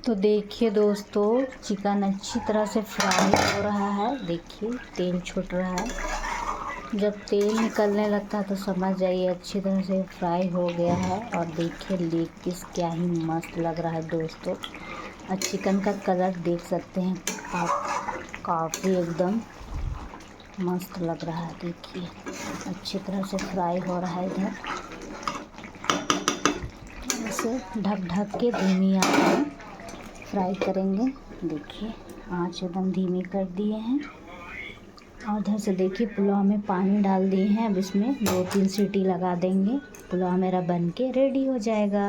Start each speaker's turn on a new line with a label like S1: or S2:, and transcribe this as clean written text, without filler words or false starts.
S1: तो देखिए दोस्तों, चिकन अच्छी तरह से फ्राई हो रहा है। देखिए तेल छूट रहा है। जब तेल निकलने लगता है तो समझ जाइए अच्छी तरह से फ्राई हो गया है। और देखिए लेग पीस क्या ही मस्त लग रहा है दोस्तों। और चिकन का कलर देख सकते हैं आप, काफ़ी एकदम मस्त लग रहा है। देखिए अच्छी तरह से फ्राई हो रहा है। इधर इसे ढक ढक के धीमी आंच में फ्राई करेंगे। देखिए आंच एकदम धीमी कर दिए हैं। और इधर से देखिए पुलाव में पानी डाल दिए हैं। अब इसमें 2-3 सीटी लगा देंगे। पुलाव मेरा बन के रेडी हो जाएगा।